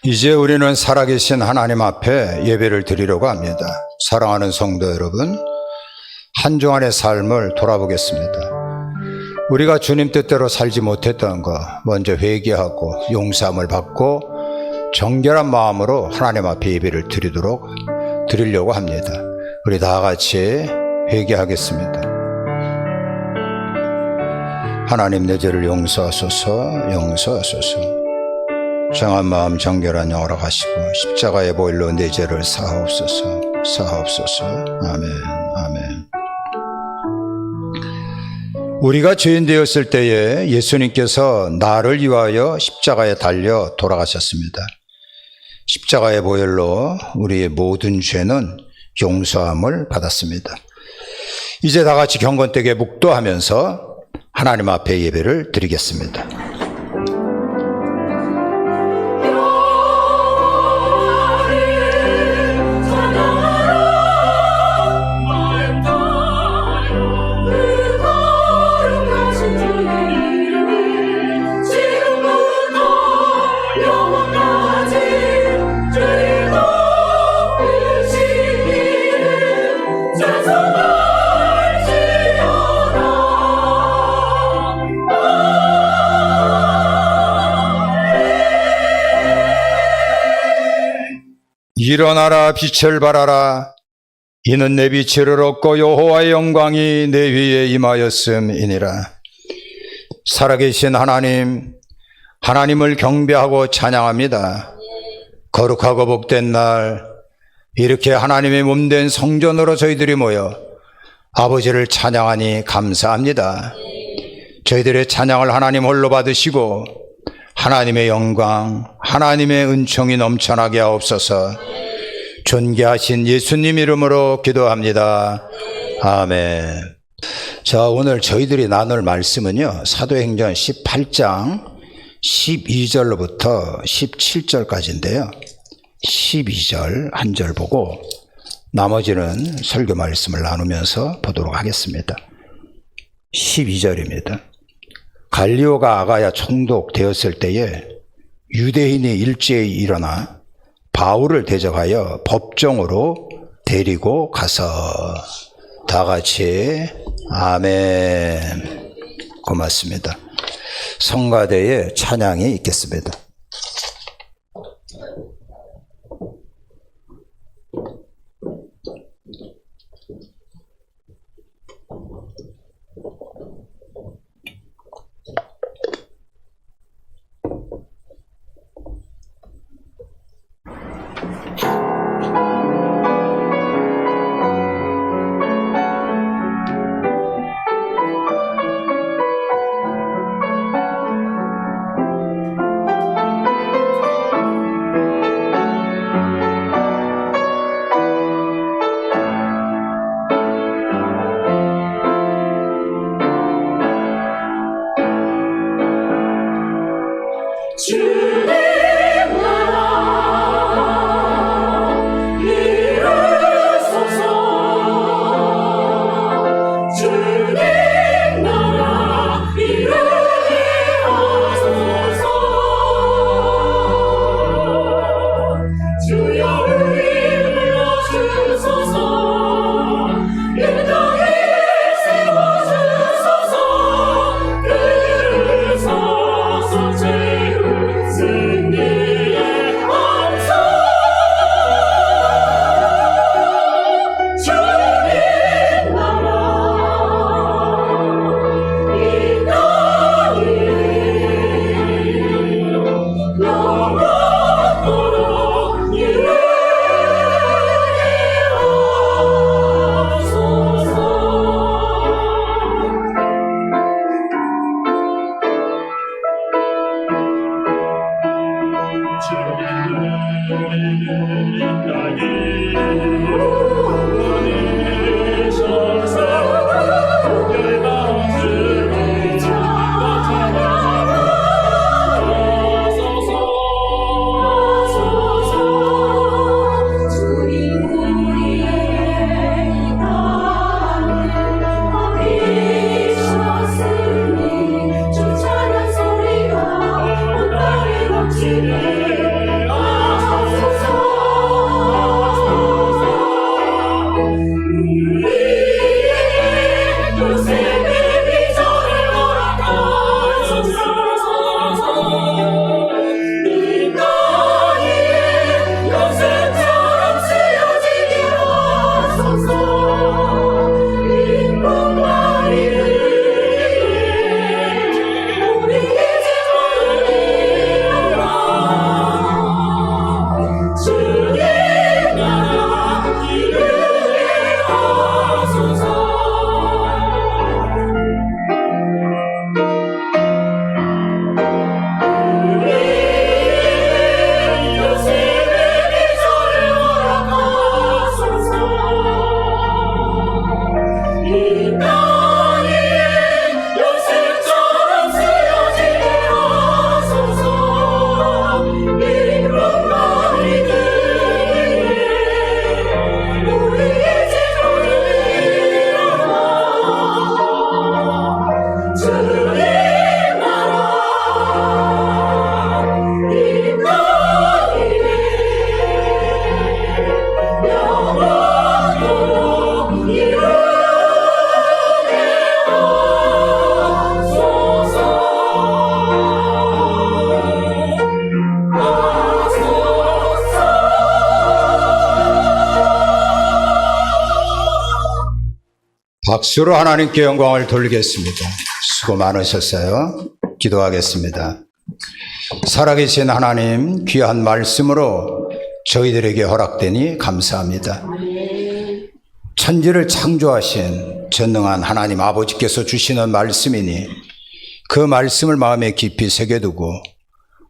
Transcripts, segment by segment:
이제 우리는 살아계신 하나님 앞에 예배를 드리려고 합니다. 사랑하는 성도 여러분, 한 주간의 삶을 돌아보겠습니다. 우리가 주님 뜻대로 살지 못했던 거 먼저 회개하고 용서함을 받고 정결한 마음으로 하나님 앞에 예배를 드리려고 합니다. 우리 다 같이 회개하겠습니다. 하나님, 내 죄를 용서하소서. 정한 마음 정결한 영으로 가시고 십자가의 보혈로 내 죄를 사하옵소서. 아멘. 우리가 죄인 되었을 때에 예수님께서 나를 위하여 십자가에 달려 돌아가셨습니다. 십자가의 보혈로 우리의 모든 죄는 용서함을 받았습니다. 이제 다 같이 경건되게 묵도하면서 하나님 앞에 예배를 드리겠습니다. 일어나라, 빛을 발하라. 이는 내 빛을 얻고 여호와의 영광이 내 위에 임하였음이니라. 살아계신 하나님을 경배하고 찬양합니다. 거룩하고 복된 날, 이렇게 하나님의 몸된 성전으로 저희들이 모여 아버지를 찬양하니 감사합니다. 저희들의 찬양을 하나님 홀로 받으시고 하나님의 영광, 하나님의 은총이 넘쳐나게 하옵소서. 존귀하신 예수님 이름으로 기도합니다. 아멘. 자, 오늘 저희들이 나눌 말씀은요, 사도행전 18장 12절로부터 17절까지인데요. 12절 한 절 보고 나머지는 설교 말씀을 나누면서 보도록 하겠습니다. 12절입니다. 갈리오가 아가야 총독되었을 때에 유대인이 일제히 일어나 바울을 대적하여 법정으로 데리고 가서, 다 같이 아멘. 고맙습니다. 성가대에 찬양이 있겠습니다. 인간이 요셉처럼 쓰여지게 하소서. 이런날이 되기에 우리의 지도를 일어나 주님 나라 인간이 영원토록 이루게 박수로 하나님께 영광을 돌리겠습니다. 수고 많으셨어요. 기도하겠습니다. 살아계신 하나님, 귀한 말씀으로 저희들에게 허락되니 감사합니다. 천지를 창조하신 전능한 하나님 아버지께서 주시는 말씀이니 그 말씀을 마음에 깊이 새겨두고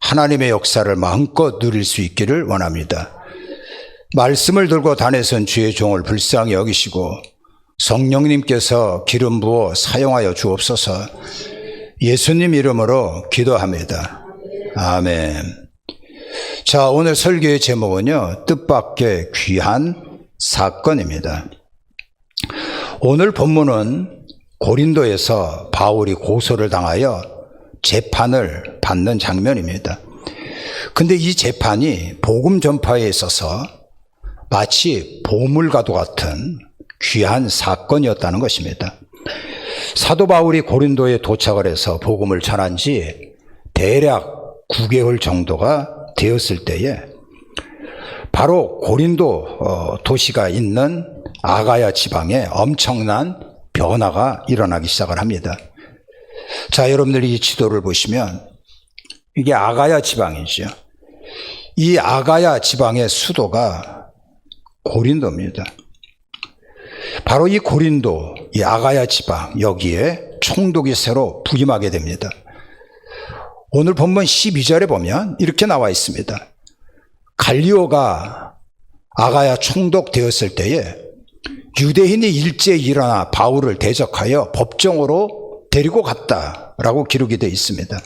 하나님의 역사를 마음껏 누릴 수 있기를 원합니다. 말씀을 들고 다니선 주의 종을 불쌍히 여기시고 성령님께서 기름 부어 사용하여 주옵소서. 예수님 이름으로 기도합니다. 아멘. 자, 오늘 설교의 제목은요, 뜻밖의 귀한 사건입니다. 오늘 본문은 고린도에서 바울이 고소를 당하여 재판을 받는 장면입니다. 근데 이 재판이 복음 전파에 있어서 마치 보물과도 같은 귀한 사건이었다는 것입니다. 사도 바울이 고린도에 도착을 해서 복음을 전한 지 대략 9개월 정도가 되었을 때에 바로 고린도 도시가 있는 아가야 지방에 엄청난 변화가 일어나기 시작을 합니다. 자, 여러분들이 이 지도를 보시면 이게 아가야 지방이죠. 이 아가야 지방의 수도가 고린도입니다. 바로 이 고린도, 이 아가야 지방, 여기에 총독이 새로 부임하게 됩니다. 오늘 본문 12절에 보면 이렇게 나와 있습니다. 갈리오가 아가야 총독 되었을 때에 유대인이 일제히 일어나 바울을 대적하여 법정으로 데리고 갔다라고 기록이 되어 있습니다.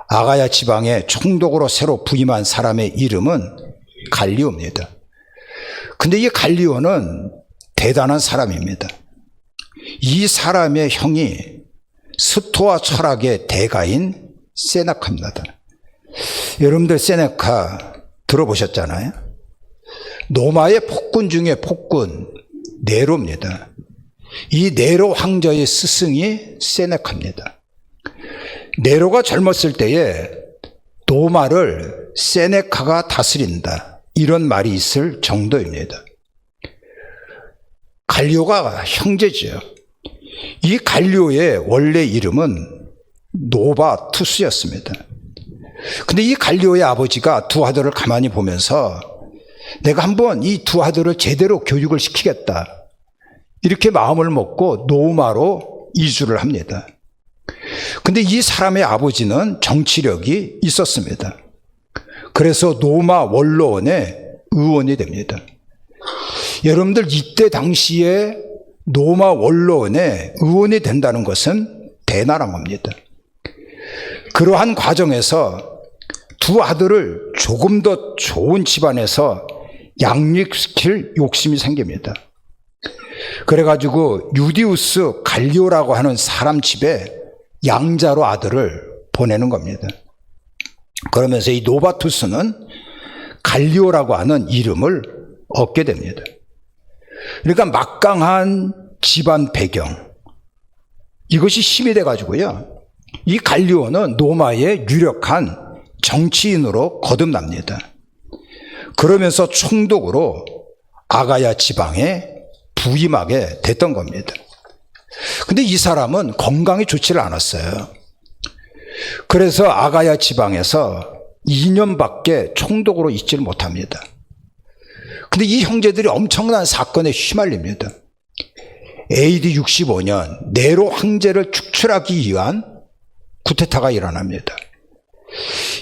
아가야 지방의 총독으로 새로 부임한 사람의 이름은 갈리오입니다. 근데 이 갈리오는 대단한 사람입니다. 이 사람의 형이 스토아 철학의 대가인 세네카입니다. 여러분들 세네카 들어보셨잖아요. 로마의 폭군 중에 폭군 네로입니다. 이 네로 황제의 스승이 세네카입니다. 네로가 젊었을 때에 로마를 세네카가 다스린다, 이런 말이 있을 정도입니다. 갈리오가 형제죠. 이 갈리오의 원래 이름은 노바투스였습니다. 근데 이 갈리오의 아버지가 두 아들을 가만히 보면서 내가 한번 이 두 아들을 제대로 교육을 시키겠다, 이렇게 마음을 먹고 노마로 이주를 합니다. 근데 이 사람의 아버지는 정치력이 있었습니다. 그래서 노마 원로원의 의원이 됩니다. 여러분들, 이때 당시에 노마 원로원의 의원이 된다는 것은 대단한 겁니다. 그러한 과정에서 두 아들을 조금 더 좋은 집안에서 양육시킬 욕심이 생깁니다. 그래가지고 유디우스 갈리오라고 하는 사람 집에 양자로 아들을 보내는 겁니다. 그러면서 이 노바투스는 갈리오라고 하는 이름을 얻게 됩니다. 그러니까 막강한 집안 배경, 이것이 힘이 돼가지고요, 이 갈리오는 로마의 유력한 정치인으로 거듭납니다. 그러면서 총독으로 아가야 지방에 부임하게 됐던 겁니다. 근데 이 사람은 건강이 좋지를 않았어요. 그래서 아가야 지방에서 2년밖에 총독으로 있지를 못합니다. 근데 이 형제들이 엄청난 사건에 휘말립니다. AD 65년 네로 황제를 축출하기 위한 쿠데타가 일어납니다.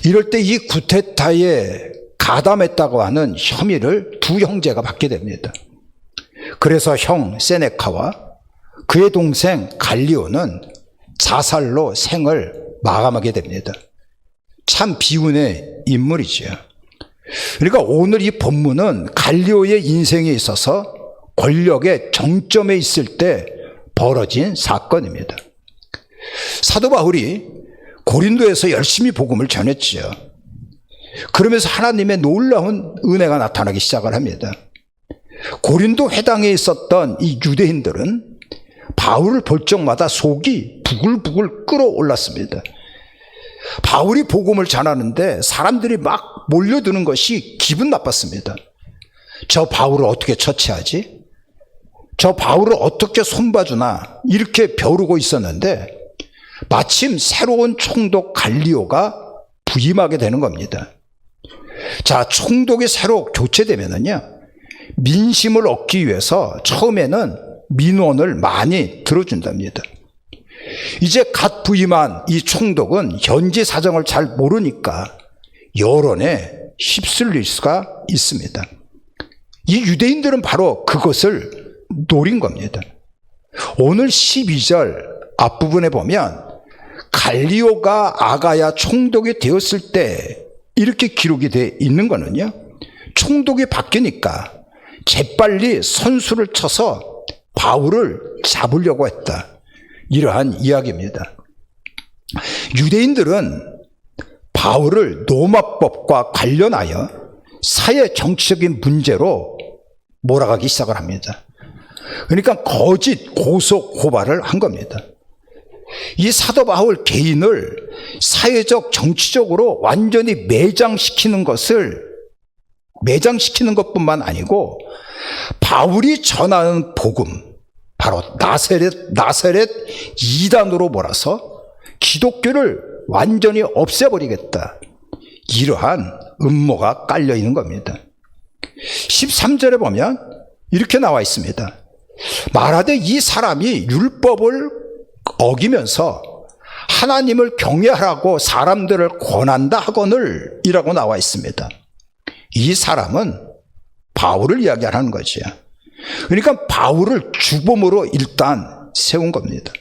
이럴 때 이 쿠데타에 가담했다고 하는 혐의를 두 형제가 받게 됩니다. 그래서 형 세네카와 그의 동생 갈리오는 자살로 생을 마감하게 됩니다. 참 비운의 인물이죠. 그러니까 오늘 이 본문은 갈리오의 인생에 있어서 권력의 정점에 있을 때 벌어진 사건입니다. 사도 바울이 고린도에서 열심히 복음을 전했지요. 그러면서 하나님의 놀라운 은혜가 나타나기 시작을 합니다. 고린도 회당에 있었던 이 유대인들은 바울을 볼 적마다 속이 부글부글 끓어올랐습니다. 바울이 복음을 전하는데 사람들이 막 몰려드는 것이 기분 나빴습니다. 저 바울을 어떻게 처치하지? 저 바울을 어떻게 손봐주나? 이렇게 벼르고 있었는데 마침 새로운 총독 갈리오가 부임하게 되는 겁니다. 자, 총독이 새로 교체되면은요, 민심을 얻기 위해서 처음에는 민원을 많이 들어준답니다. 이제 갓 부임한 이 총독은 현지 사정을 잘 모르니까 여론에 휩쓸릴 수가 있습니다. 이 유대인들은 바로 그것을 노린 겁니다. 오늘 12절 앞부분에 보면 갈리오가 아가야 총독이 되었을 때 이렇게 기록이 되어 있는 거는요, 총독이 바뀌니까 재빨리 선수를 쳐서 바울을 잡으려고 했다. 이러한 이야기입니다. 유대인들은 바울을 로마법과 관련하여 사회 정치적인 문제로 몰아가기 시작을 합니다. 그러니까 거짓 고소 고발을 한 겁니다. 이 사도 바울 개인을 사회적 정치적으로 완전히 매장시키는 것뿐만 아니고 바울이 전하는 복음, 바로 나사렛 이단으로 몰아서 기독교를 완전히 없애버리겠다. 이러한 음모가 깔려 있는 겁니다. 13절에 보면 이렇게 나와 있습니다. 말하되 이 사람이 율법을 어기면서 하나님을 경외하라고 사람들을 권한다 하거늘 이라고 나와 있습니다. 이 사람은 바울을 이야기하는 거죠. 그러니까 바울을 주범으로 일단 세운 겁니다.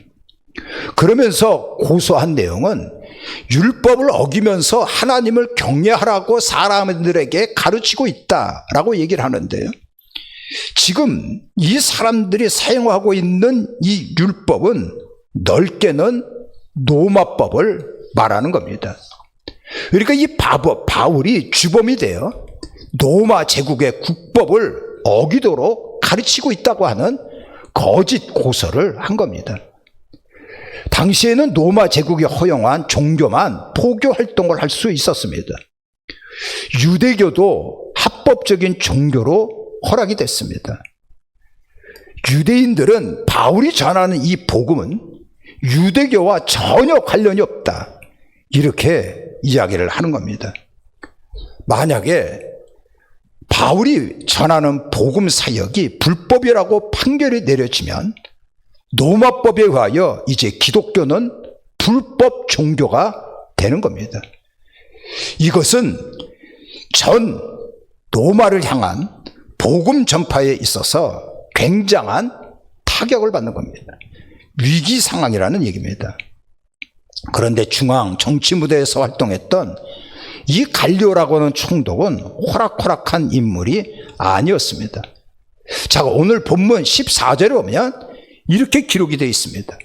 그러면서 고소한 내용은 율법을 어기면서 하나님을 경외하라고 사람들에게 가르치고 있다라고 얘기를 하는데요. 지금 이 사람들이 사용하고 있는 이 율법은 넓게는 로마법을 말하는 겁니다. 그러니까 이 바울이 주범이 되어 로마 제국의 국법을 어기도록 가르치고 있다고 하는 거짓 고소를 한 겁니다. 당시에는 로마 제국이 허용한 종교만 포교 활동을 할 수 있었습니다. 유대교도 합법적인 종교로 허락이 됐습니다. 유대인들은 바울이 전하는 이 복음은 유대교와 전혀 관련이 없다. 이렇게 이야기를 하는 겁니다. 만약에 바울이 전하는 복음 사역이 불법이라고 판결이 내려지면 로마법에 의하여 이제 기독교는 불법 종교가 되는 겁니다. 이것은 전 로마를 향한 복음 전파에 있어서 굉장한 타격을 받는 겁니다. 위기 상황이라는 얘기입니다. 그런데 중앙 정치 무대에서 활동했던 이 갈리오라고 하는 총독은 호락호락한 인물이 아니었습니다. 자, 오늘 본문 14절에 보면 이렇게 기록이 되어 있습니다.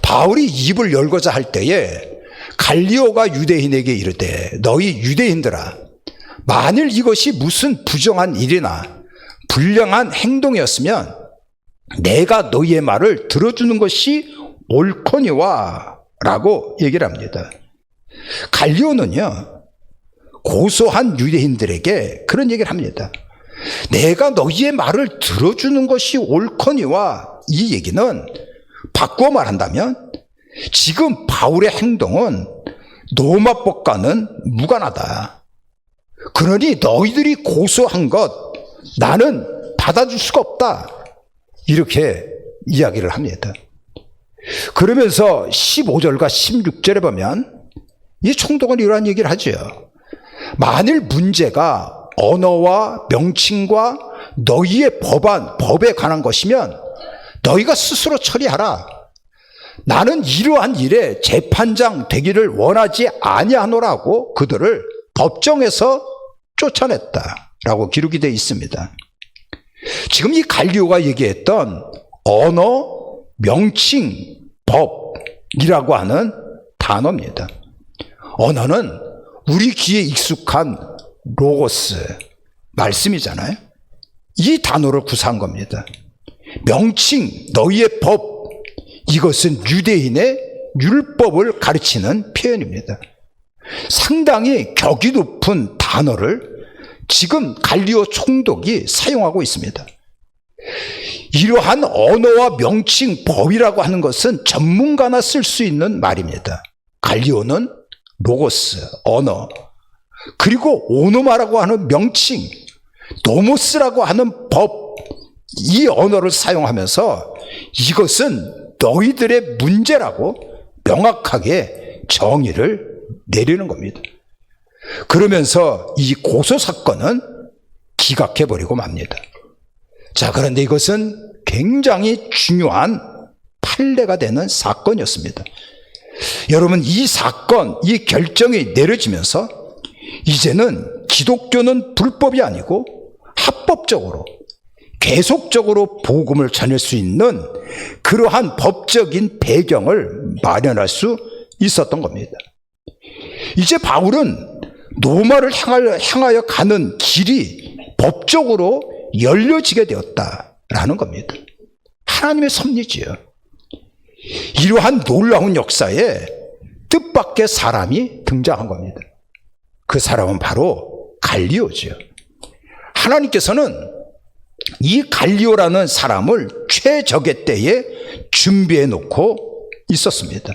바울이 입을 열고자 할 때에 갈리오가 유대인에게 이르되 너희 유대인들아, 만일 이것이 무슨 부정한 일이나 불량한 행동이었으면 내가 너희의 말을 들어주는 것이 옳거니와 라고 얘기를 합니다. 갈리오는요, 고소한 유대인들에게 그런 얘기를 합니다. 내가 너희의 말을 들어주는 것이 옳거니와, 이 얘기는 바꾸어 말한다면 지금 바울의 행동은 로마법과는 무관하다. 그러니 너희들이 고소한 것 나는 받아줄 수가 없다. 이렇게 이야기를 합니다. 그러면서 15절과 16절에 보면 이 총독은 이러한 얘기를 하죠. 만일 문제가 언어와 명칭과 너희의 법에 관한 것이면 너희가 스스로 처리하라. 나는 이러한 일에 재판장 되기를 원하지 아니하노라고 그들을 법정에서 쫓아냈다라고 기록이 되어 있습니다. 지금 이 갈리오가 얘기했던 언어, 명칭, 법이라고 하는 단어입니다. 언어는 우리 귀에 익숙한 로고스, 말씀이잖아요. 이 단어를 구사한 겁니다. 명칭, 너희의 법, 이것은 유대인의 율법을 가르치는 표현입니다. 상당히 격이 높은 단어를 지금 갈리오 총독이 사용하고 있습니다. 이러한 언어와 명칭, 법이라고 하는 것은 전문가나 쓸 수 있는 말입니다. 갈리오는 로고스, 언어, 그리고 오노마라고 하는 명칭, 노모스라고 하는 법, 이 언어를 사용하면서 이것은 너희들의 문제라고 명확하게 정의를 내리는 겁니다. 그러면서 이 고소사건은 기각해버리고 맙니다. 자, 그런데 이것은 굉장히 중요한 판례가 되는 사건이었습니다. 여러분, 이 사건, 이 결정이 내려지면서 이제는 기독교는 불법이 아니고 합법적으로 계속적으로 복음을 전할 수 있는 그러한 법적인 배경을 마련할 수 있었던 겁니다. 이제 바울은 로마를 향하여 가는 길이 법적으로 열려지게 되었다라는 겁니다. 하나님의 섭리지요. 이러한 놀라운 역사에 뜻밖의 사람이 등장한 겁니다. 그 사람은 바로 갈리오지요. 하나님께서는 이 갈리오라는 사람을 최적의 때에 준비해 놓고 있었습니다.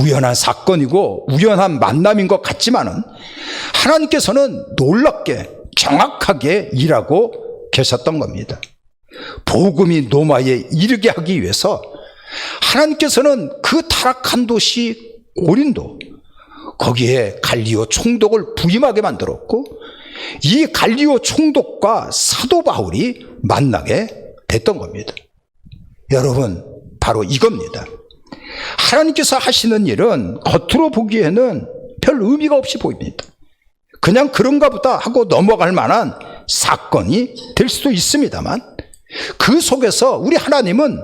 우연한 사건이고 우연한 만남인 것 같지만은 하나님께서는 놀랍게 정확하게 일하고 계셨던 겁니다. 복음이 로마에 이르게 하기 위해서 하나님께서는 그 타락한 도시 고린도, 거기에 갈리오 총독을 부임하게 만들었고 이 갈리오 총독과 사도 바울이 만나게 됐던 겁니다. 여러분, 바로 이겁니다. 하나님께서 하시는 일은 겉으로 보기에는 별 의미가 없이 보입니다. 그냥 그런가 보다 하고 넘어갈 만한 사건이 될 수도 있습니다만 그 속에서 우리 하나님은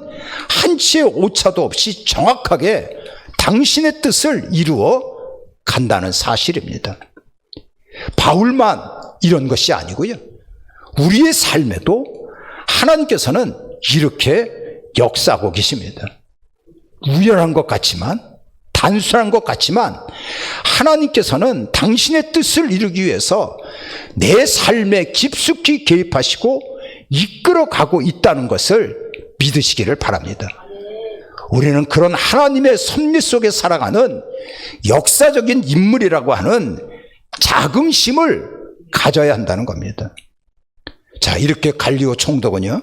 한치의 오차도 없이 정확하게 당신의 뜻을 이루어 간다는 사실입니다. 바울만 이런 것이 아니고요. 우리의 삶에도 하나님께서는 이렇게 역사하고 계십니다. 우연한 것 같지만, 단순한 것 같지만 하나님께서는 당신의 뜻을 이루기 위해서 내 삶에 깊숙이 개입하시고 이끌어가고 있다는 것을 믿으시기를 바랍니다. 우리는 그런 하나님의 섭리 속에 살아가는 역사적인 인물이라고 하는 자긍심을 가져야 한다는 겁니다. 자, 이렇게 갈리오 총독은요,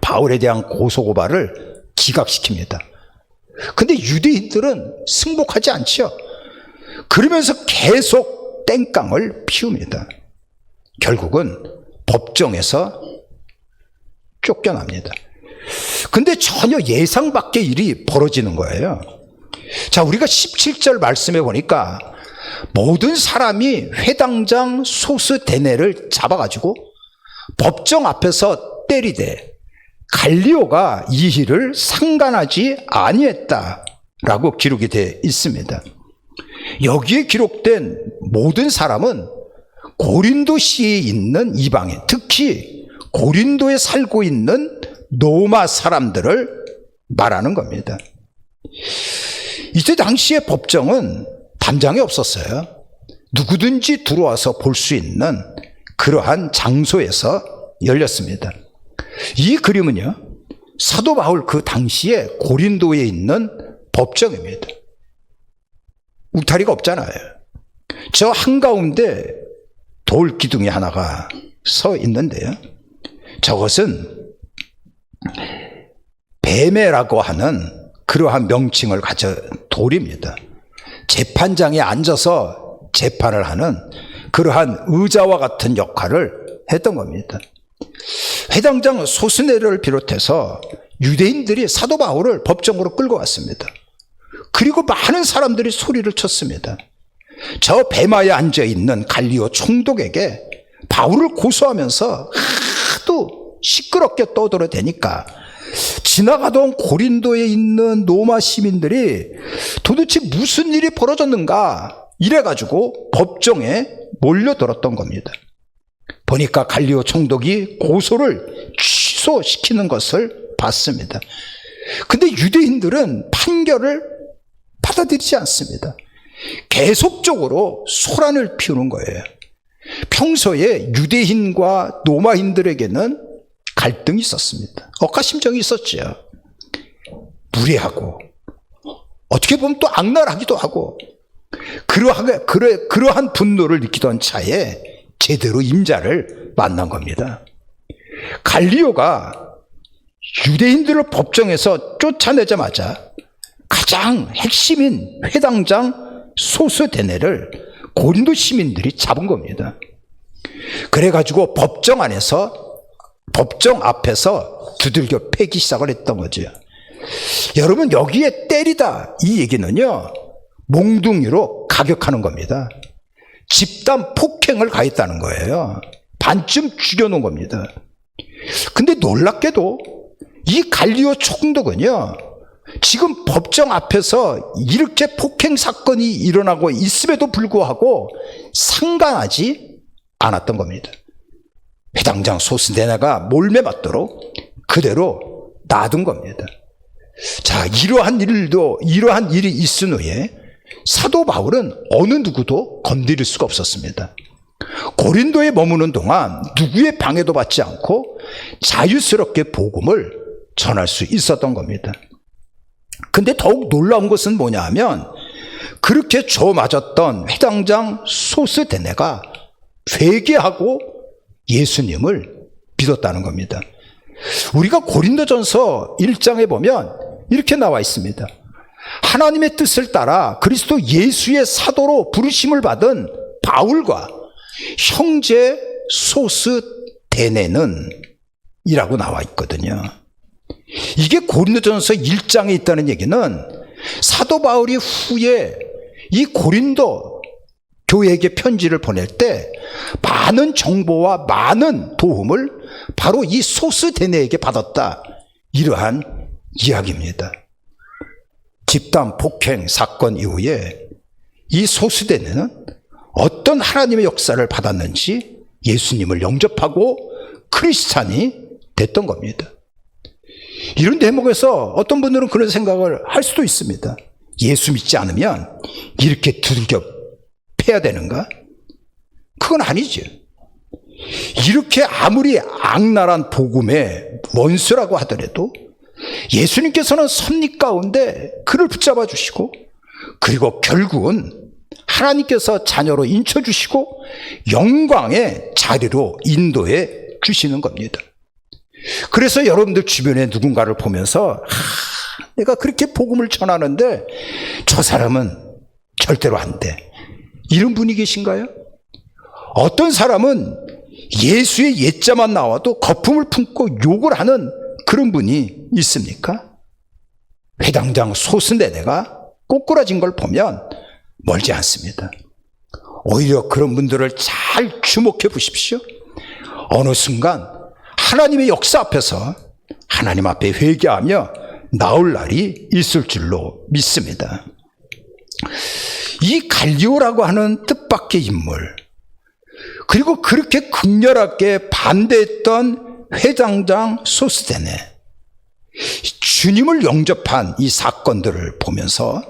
바울에 대한 고소고발을 기각시킵니다. 근데 유대인들은 승복하지 않죠. 그러면서 계속 땡깡을 피웁니다. 결국은 법정에서 쫓겨납니다. 근데 전혀 예상 밖의 일이 벌어지는 거예요. 자, 우리가 17절 말씀해 보니까 모든 사람이 회당장 소스데네를 잡아가지고 법정 앞에서 때리되 갈리오가 이 일을 상관하지 아니했다라고 기록이 되어 있습니다. 여기에 기록된 모든 사람은 고린도시에 있는 이방인, 특히 고린도에 살고 있는 로마 사람들을 말하는 겁니다. 이때 당시의 법정은 담장이 없었어요. 누구든지 들어와서 볼 수 있는 그러한 장소에서 열렸습니다. 이 그림은요, 사도 바울 그 당시에 고린도에 있는 법정입니다. 울타리가 없잖아요. 저 한가운데 돌 기둥이 하나가 서 있는데요, 저것은 베메라고 하는 그러한 명칭을 가진 돌입니다. 재판장에 앉아서 재판을 하는 그러한 의자와 같은 역할을 했던 겁니다. 회당장 소스네를 비롯해서 유대인들이 사도 바울을 법정으로 끌고 왔습니다. 그리고 많은 사람들이 소리를 쳤습니다. 저 배마에 앉아있는 갈리오 총독에게 바울을 고소하면서 하도 시끄럽게 떠들어대니까 지나가던 고린도에 있는 로마 시민들이 도대체 무슨 일이 벌어졌는가 이래가지고 법정에 몰려들었던 겁니다. 보니까 갈리오 총독이 고소를 취소시키는 것을 봤습니다. 근데 유대인들은 판결을 받아들이지 않습니다. 계속적으로 소란을 피우는 거예요. 평소에 유대인과 로마인들에게는 갈등이 있었습니다. 억하심정이 있었죠. 무례하고 어떻게 보면 또 악랄하기도 하고 그러한 분노를 느끼던 차에 제대로 임자를 만난 겁니다. 갈리오가 유대인들을 법정에서 쫓아내자마자 가장 핵심인 회당장 소스데네를 고린도 시민들이 잡은 겁니다. 그래가지고 법정 앞에서 두들겨 패기 시작을 했던 거죠. 여러분, 여기에 때리다 이 얘기는요, 몽둥이로 가격하는 겁니다. 집단 폭행을 가했다는 거예요. 반쯤 죽여놓은 겁니다. 근데 놀랍게도 이 갈리오 총독은요, 지금 법정 앞에서 이렇게 폭행 사건이 일어나고 있음에도 불구하고 상관하지 않았던 겁니다. 회당장 소스데네가 몰매 맞도록 그대로 놔둔 겁니다. 자, 이러한 일이 있은 후에 사도 바울은 어느 누구도 건드릴 수가 없었습니다. 고린도에 머무는 동안 누구의 방해도 받지 않고 자유스럽게 복음을 전할 수 있었던 겁니다. 근데 더욱 놀라운 것은 뭐냐 하면 그렇게 줘 맞았던 회당장 소스데네가 회개하고 예수님을 믿었다는 겁니다. 우리가 고린도전서 1장에 보면 이렇게 나와 있습니다. 하나님의 뜻을 따라 그리스도 예수의 사도로 부르심을 받은 바울과 형제 소스데네는 이라고 나와 있거든요. 이게 고린도전서 1장에 있다는 얘기는 사도 바울이 후에 이 고린도 교회에게 편지를 보낼 때 많은 정보와 많은 도움을 바로 이 소스데네에게 받았다, 이러한 이야기입니다. 집단 폭행 사건 이후에 이 소스데네는 어떤 하나님의 역사를 받았는지 예수님을 영접하고 크리스찬이 됐던 겁니다. 이런 대목에서 어떤 분들은 그런 생각을 할 수도 있습니다. 예수 믿지 않으면 이렇게 두들겨 패야 되는가? 그건 아니죠. 이렇게 아무리 악랄한 복음의 원수라고 하더라도 예수님께서는 섭리 가운데 그를 붙잡아 주시고, 그리고 결국은 하나님께서 자녀로 인쳐주시고 영광의 자리로 인도해 주시는 겁니다. 그래서 여러분들 주변에 누군가를 보면서 내가 그렇게 복음을 전하는데 저 사람은 절대로 안 돼, 이런 분이 계신가요? 어떤 사람은 예수의 예자만 나와도 거품을 품고 욕을 하는 그런 분이 있습니까? 회당장 소스데네가 꼬꾸라진 걸 보면 멀지 않습니다. 오히려 그런 분들을 잘 주목해 보십시오. 어느 순간 하나님의 역사 앞에서 하나님 앞에 회개하며 나올 날이 있을 줄로 믿습니다. 이 갈리오라고 하는 뜻밖의 인물, 그리고 그렇게 극렬하게 반대했던 회당장 소스데네, 주님을 영접한 이 사건들을 보면서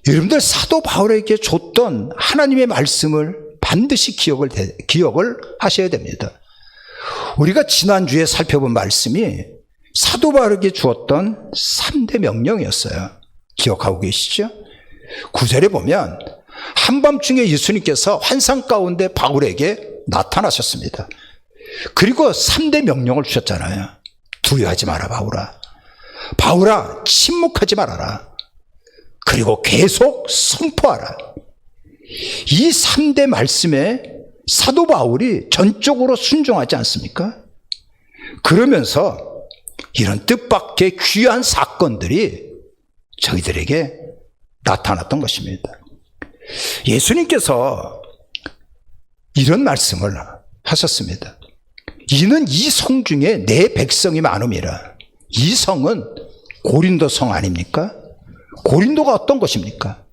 여러분들 사도 바울에게 줬던 하나님의 말씀을 반드시 기억을 하셔야 됩니다. 우리가 지난주에 살펴본 말씀이 사도 바울에게 주었던 3대 명령이었어요. 기억하고 계시죠? 9절에 보면 한밤중에 예수님께서 환상 가운데 바울에게 나타나셨습니다. 그리고 3대 명령을 주셨잖아요. 두려워하지 마라, 바울아. 바울아, 침묵하지 말아라. 그리고 계속 선포하라. 이 3대 말씀에 사도 바울이 전적으로 순종하지 않습니까? 그러면서 이런 뜻밖의 귀한 사건들이 저희들에게 나타났던 것입니다. 예수님께서 이런 말씀을 하셨습니다. 이는 이 성 중에 내 백성이 많음이라. 이 성은 고린도 성 아닙니까? 고린도가 어떤 것입니까?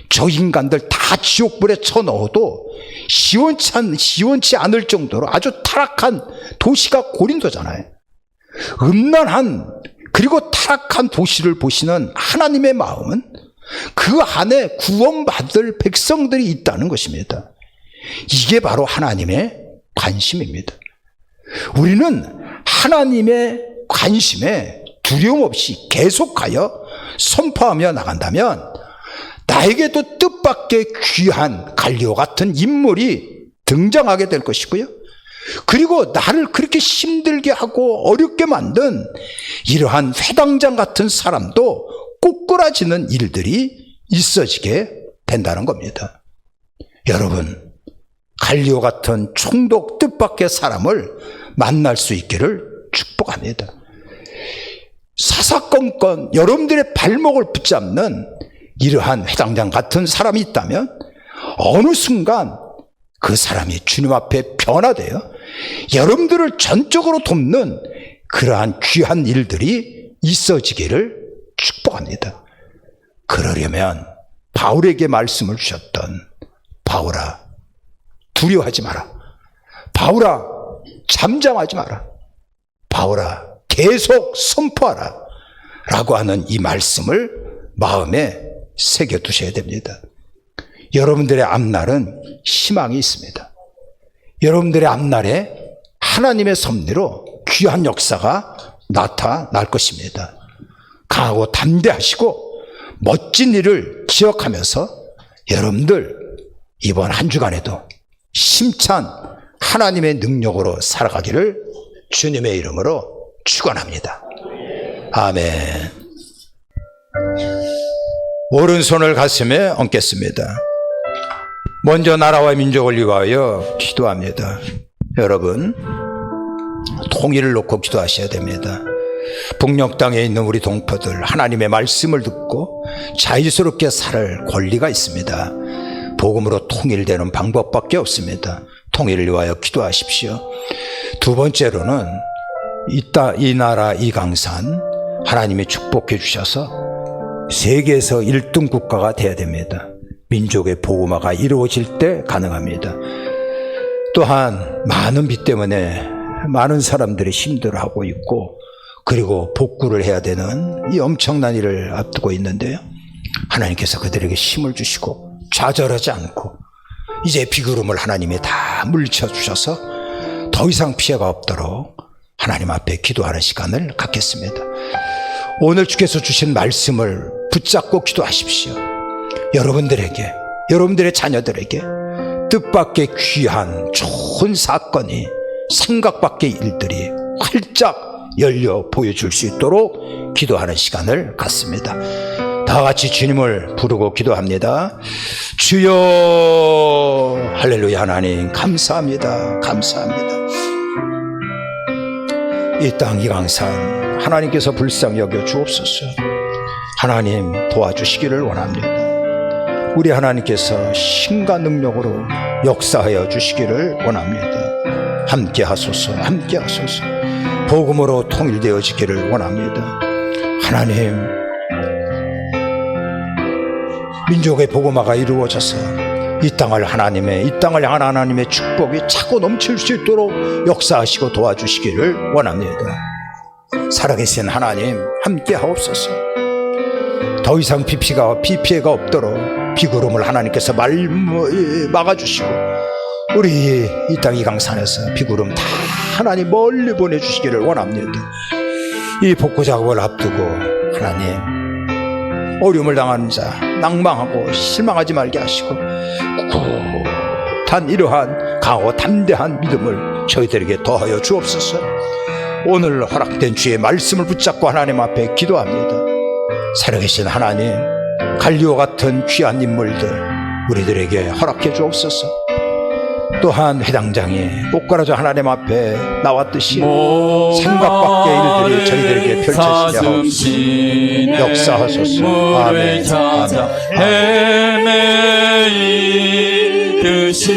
저 인간들 다 지옥불에 쳐넣어도 시원치 않을 정도로 아주 타락한 도시가 고린도잖아요. 음란한 그리고 타락한 도시를 보시는 하나님의 마음은 그 안에 구원받을 백성들이 있다는 것입니다. 이게 바로 하나님의 관심입니다. 우리는 하나님의 관심에 두려움 없이 계속하여 선포하며 나간다면 나에게도 뜻밖의 귀한 갈리오 같은 인물이 등장하게 될 것이고요. 그리고 나를 그렇게 힘들게 하고 어렵게 만든 이러한 회당장 같은 사람도 꼬꾸라지는 일들이 있어지게 된다는 겁니다. 여러분, 갈리오 같은 총독 뜻밖의 사람을 만날 수 있기를 축복합니다. 사사건건 여러분들의 발목을 붙잡는 이러한 회당장 같은 사람이 있다면 어느 순간 그 사람이 주님 앞에 변화되어 여러분들을 전적으로 돕는 그러한 귀한 일들이 있어지기를 축복합니다. 그러려면 바울에게 말씀을 주셨던 바울아, 두려워하지 마라. 바울아, 잠잠하지 마라. 바울아, 계속 선포하라. 라고 하는 이 말씀을 마음에 새겨두셔야 됩니다. 여러분들의 앞날은 희망이 있습니다. 여러분들의 앞날에 하나님의 섭리로 귀한 역사가 나타날 것입니다. 강하고 담대하시고 멋진 일을 기억하면서 여러분들 이번 한 주간에도 힘찬 하나님의 능력으로 살아가기를 주님의 이름으로 축원합니다. 아멘. 오른손을 가슴에 얹겠습니다. 먼저 나라와 민족을 위하여 기도합니다. 여러분, 통일을 놓고 기도하셔야 됩니다. 북녘 땅에 있는 우리 동포들, 하나님의 말씀을 듣고 자유스럽게 살 권리가 있습니다. 복음으로 통일되는 방법밖에 없습니다. 통일을 위하여 기도하십시오. 두 번째로는 이 나라 이 강산 하나님이 축복해 주셔서 세계에서 1등 국가가 돼야 됩니다. 민족의 복음화가 이루어질 때 가능합니다. 또한 많은 빚 때문에 많은 사람들이 힘들어하고 있고 그리고 복구를 해야 되는 이 엄청난 일을 앞두고 있는데요. 하나님께서 그들에게 힘을 주시고 좌절하지 않고 이제 비구름을 하나님이 다 물리쳐 주셔서 더 이상 피해가 없도록 하나님 앞에 기도하는 시간을 갖겠습니다. 오늘 주께서 주신 말씀을 붙잡고 기도하십시오. 여러분들에게, 여러분들의 자녀들에게 뜻밖의 귀한 좋은 사건이 생각밖의 일들이 활짝 열려 보여줄 수 있도록 기도하는 시간을 갖습니다. 다 같이 주님을 부르고 기도합니다. 주여, 할렐루야. 하나님 감사합니다. 감사합니다. 이 땅 이 강산 하나님께서 불쌍히 여겨 주옵소서. 하나님 도와주시기를 원합니다. 우리 하나님께서 신과 능력으로 역사하여 주시기를 원합니다. 함께 하소서, 함께 하소서. 복음으로 통일되어지기를 원합니다. 하나님, 민족의 복음화가 이루어져서 이 땅을 향한 하나님의 축복이 차고 넘칠 수 있도록 역사하시고 도와주시기를 원합니다. 살아계신 하나님 함께 하옵소서. 더 이상 비 피해가 없도록 비구름을 하나님께서 막아주시고 우리 이 땅 이 강산에서 비구름 다 하나님 멀리 보내주시기를 원합니다. 이 복구 작업을 앞두고 하나님 어려움을 당하는 자 낭망하고 실망하지 말게 하시고 꿋꿋한 이러한 강하고 담대한 믿음을 저희들에게 더하여 주옵소서. 오늘 허락된 주의 말씀을 붙잡고 하나님 앞에 기도합니다. 살아계신 하나님, 갈리오 같은 귀한 인물들 우리들에게 허락해 주옵소서. 또한 회당장이 꽃가라져 하나님 앞에 나왔듯이 생각 밖의 일들이 저희들에게 펼쳐지게 하옵소서. 사슴신의 역사하소서. 물을 아멘. 찾아 아멘. 헤매이듯이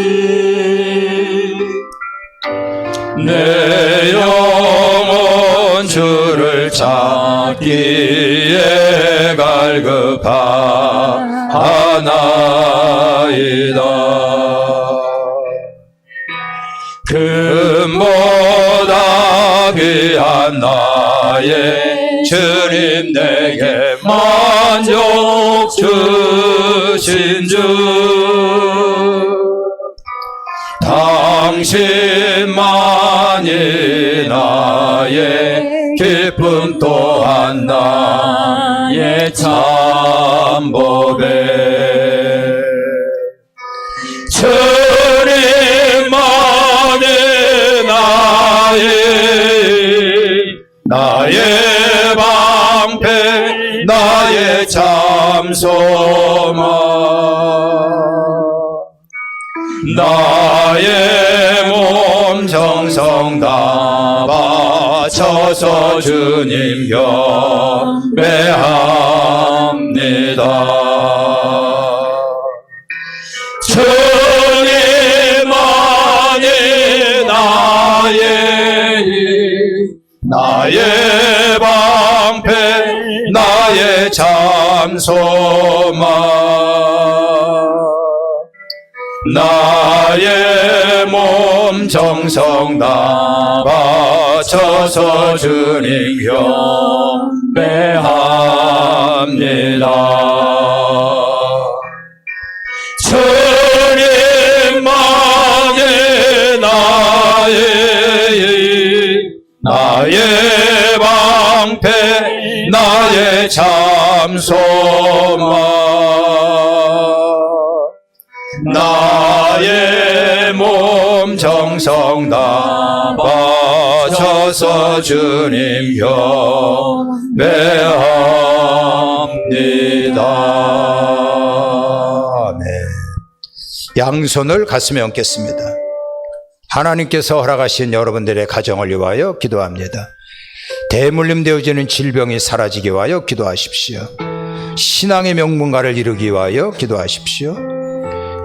내 영혼 주를 찾기에 갈급하나이다. 금보다 귀한 나의 주님 내게 만족 주신 주 당신만이 나의 기쁨 또한 나의 참복에 주님만이 나의 방패 나의 참소망 나의 몸 정성 다 바쳐서 주님 경배합니다. 주님만이 나의 방패 나의 참소망 나의 몸 정성 다 바쳐서 주님 경배합니다. 주님만이 나의 방패 나의 참소망 나의 몸 정성 다 바쳐서 주님 경배합니다. 아멘. 양손을 가슴에 얹겠습니다. 하나님께서 허락하신 여러분들의 가정을 위하여 기도합니다. 대물림 되어지는 질병이 사라지기 위하여 기도하십시오. 신앙의 명문가를 이루기 위하여 기도하십시오.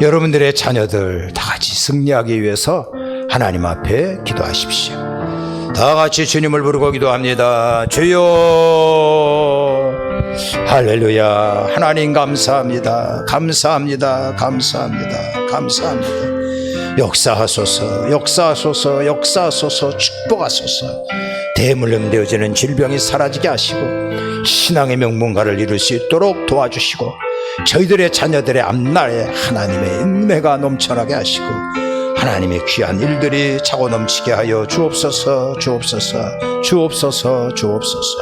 여러분들의 자녀들 다 같이 승리하기 위해서 하나님 앞에 기도하십시오. 다 같이 주님을 부르고 기도합니다. 주여 할렐루야. 하나님 감사합니다. 감사합니다. 감사합니다. 감사합니다. 역사하소서, 역사하소서, 역사하소서, 축복하소서. 대물림 되어지는 질병이 사라지게 하시고 신앙의 명문가를 이룰 수 있도록 도와주시고 저희들의 자녀들의 앞날에 하나님의 은혜가 넘쳐나게 하시고 하나님의 귀한 일들이 차고 넘치게 하여 주옵소서, 주옵소서, 주옵소서, 주옵소서.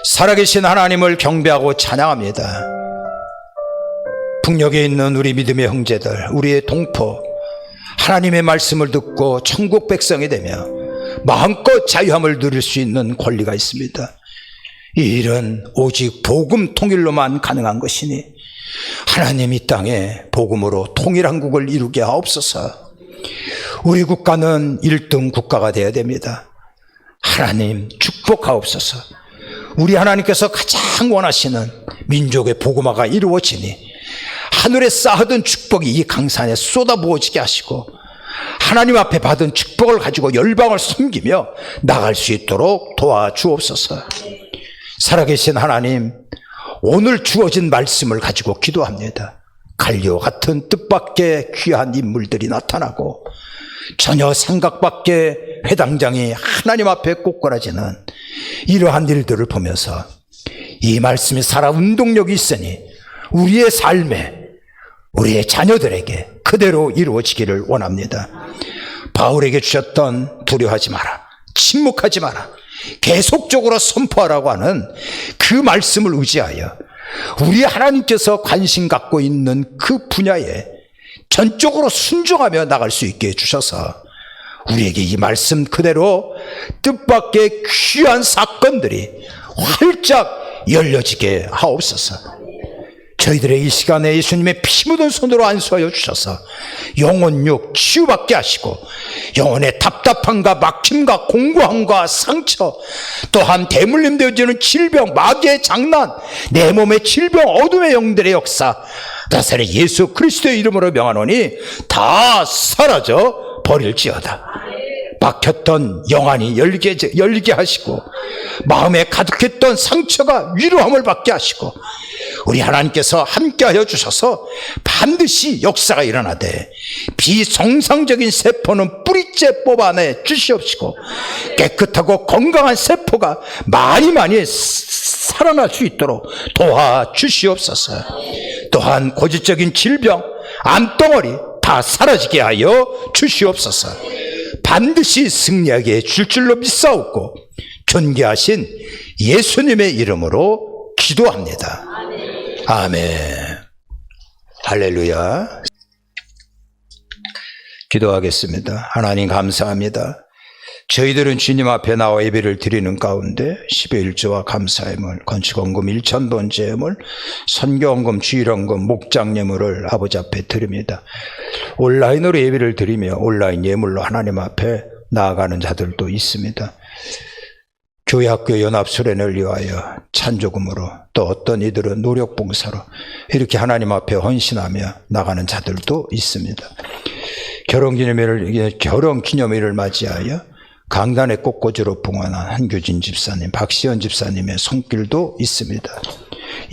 살아계신 하나님을 경배하고 찬양합니다. 북녘에 있는 우리 믿음의 형제들, 우리의 동포, 하나님의 말씀을 듣고 천국 백성이 되며 마음껏 자유함을 누릴 수 있는 권리가 있습니다. 이 일은 오직 복음 통일로만 가능한 것이니 하나님 이 땅에 복음으로 통일한국을 이루게 하옵소서. 우리 국가는 1등 국가가 되어야 됩니다. 하나님 축복하옵소서. 우리 하나님께서 가장 원하시는 민족의 복음화가 이루어지니 하늘에 쌓아둔 축복이 이 강산에 쏟아부어지게 하시고 하나님 앞에 받은 축복을 가지고 열방을 섬기며 나갈 수 있도록 도와주옵소서. 살아계신 하나님, 오늘 주어진 말씀을 가지고 기도합니다. 갈리오 같은 뜻밖의 귀한 인물들이 나타나고 전혀 생각 밖의 회당장이 하나님 앞에 꼬꾸라지는 이러한 일들을 보면서 이 말씀이 살아 운동력이 있으니 우리의 삶에 우리의 자녀들에게 그대로 이루어지기를 원합니다. 바울에게 주셨던 두려워하지 마라, 침묵하지 마라, 계속적으로 선포하라고 하는 그 말씀을 의지하여 우리 하나님께서 관심 갖고 있는 그 분야에 전적으로 순종하며 나갈 수 있게 해주셔서 우리에게 이 말씀 그대로 뜻밖의 귀한 사건들이 활짝 열려지게 하옵소서. 저희들의 이 시간에 예수님의 피 묻은 손으로 안수하여 주셔서 영혼육 치유받게 하시고 영혼의 답답함과 막힘과 공고함과 상처, 또한 대물림 되어지는 질병, 마귀의 장난, 내 몸의 질병, 어둠의 영들의 역사, 나사렛 예수 그리스도의 이름으로 명하노니 다 사라져 버릴지어다. 막혔던 영안이 열리게 하시고 마음에 가득했던 상처가 위로함을 받게 하시고 우리 하나님께서 함께하여 주셔서 반드시 역사가 일어나되 비정상적인 세포는 뿌리째 뽑아내 주시옵시고 깨끗하고 건강한 세포가 많이 살아날 수 있도록 도와주시옵소서. 또한 고질적인 질병, 암덩어리 다 사라지게 하여 주시옵소서. 반드시 승리하게 줄 줄로 믿사옵고 존귀하신 예수님의 이름으로 기도합니다. 아멘. 할렐루야. 기도하겠습니다. 하나님 감사합니다. 저희들은 주님 앞에 나와 예배를 드리는 가운데 10의 1조와 감사예물, 건축원금 1,000돈 제물, 선교원금, 주일원금, 목장예물을 아버지 앞에 드립니다. 온라인으로 예배를 드리며 온라인 예물로 하나님 앞에 나아가는 자들도 있습니다. 교회학교 연합수련을 위하여 찬조금으로, 또 어떤 이들은 노력봉사로 이렇게 하나님 앞에 헌신하며 나가는 자들도 있습니다. 결혼기념일을 맞이하여 강단의 꽃꽂이로 봉헌한 한교진 집사님, 박시연 집사님의 손길도 있습니다.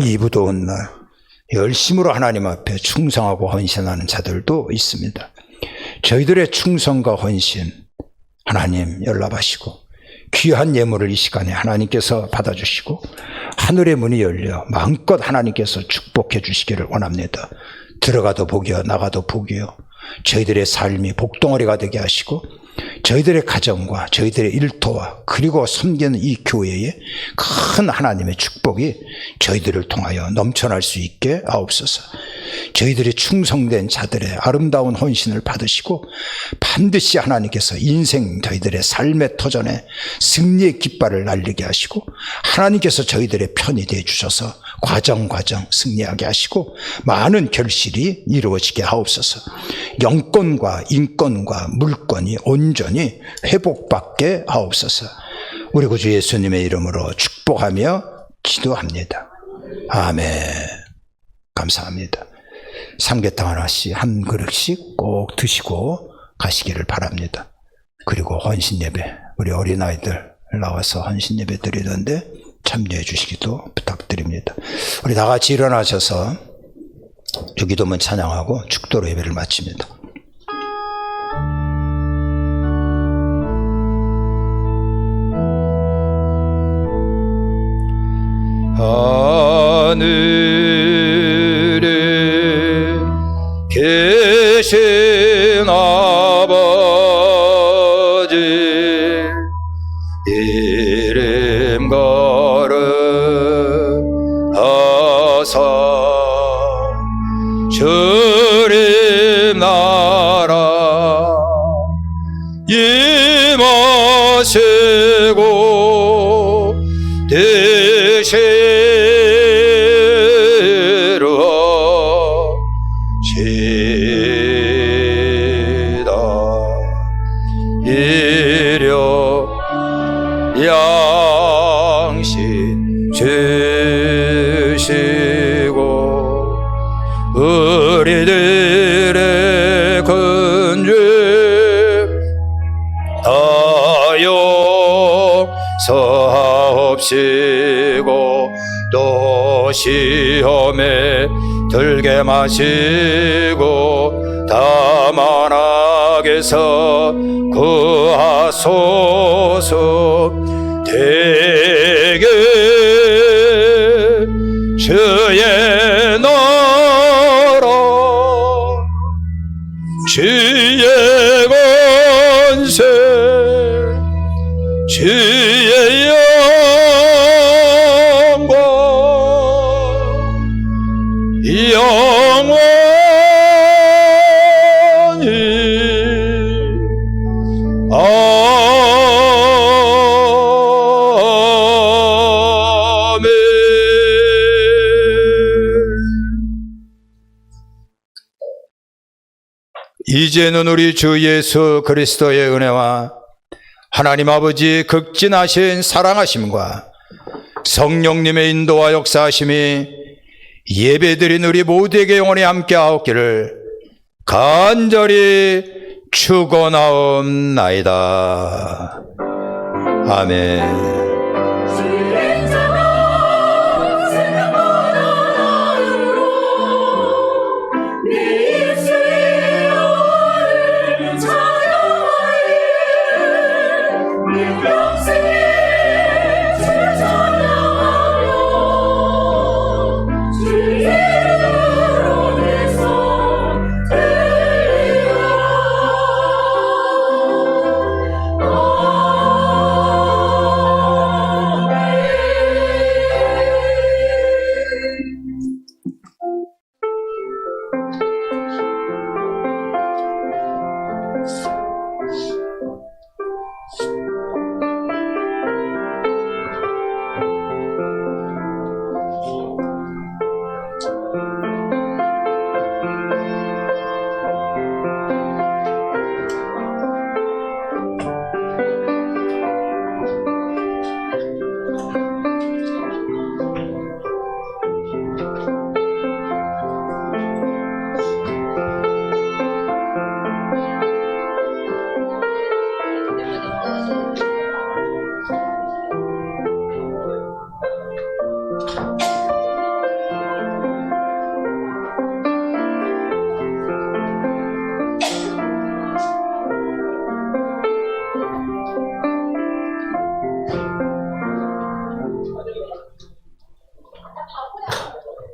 이 무더운 날 열심으로 하나님 앞에 충성하고 헌신하는 자들도 있습니다. 저희들의 충성과 헌신 하나님 연락하시고 귀한 예물을 이 시간에 하나님께서 받아주시고 하늘의 문이 열려 마음껏 하나님께서 축복해 주시기를 원합니다. 들어가도 복이요 나가도 복이요, 저희들의 삶이 복덩어리가 되게 하시고 저희들의 가정과 저희들의 일터와 그리고 섬기는 이 교회에 큰 하나님의 축복이 저희들을 통하여 넘쳐날 수 있게 하옵소서. 저희들이 충성된 자들의 아름다운 헌신을 받으시고 반드시 하나님께서 인생 저희들의 삶의 터전에 승리의 깃발을 날리게 하시고 하나님께서 저희들의 편이 되어 주셔서 과정 승리하게 하시고 많은 결실이 이루어지게 하옵소서. 영권과 인권과 물권이 온전히 회복받게 하옵소서. 우리 구주 예수님의 이름으로 축복하며 기도합니다. 아멘. 감사합니다. 삼계탕 하나씩 한 그릇씩 꼭 드시고 가시기를 바랍니다. 그리고 헌신예배, 우리 어린아이들 나와서 헌신예배 드리던데 참여해 주시기도 부탁드립니다. 우리 다 같이 일어나셔서 주기도문 찬양하고 축도로 예배를 마칩니다. 하늘에 계신 아버지 이름 거룩하사 주님 나라 임하시고 되시루시다. 이려 양식 주시고 우리들의 근죄 다 용서하옵시고 또 시험에 들게 마시고 다만 악에서 구하소서. 되게 주의 나라 주의 권세 주의 영광 영원히 아멘. 이제는 우리 주 예수 그리스도의 은혜와 하나님 아버지 극진하신 사랑하심과 성령님의 인도와 역사하심이 예배드린 우리 모두에게 영원히 함께하옵기를 간절히 축원하옵나이다. 아멘.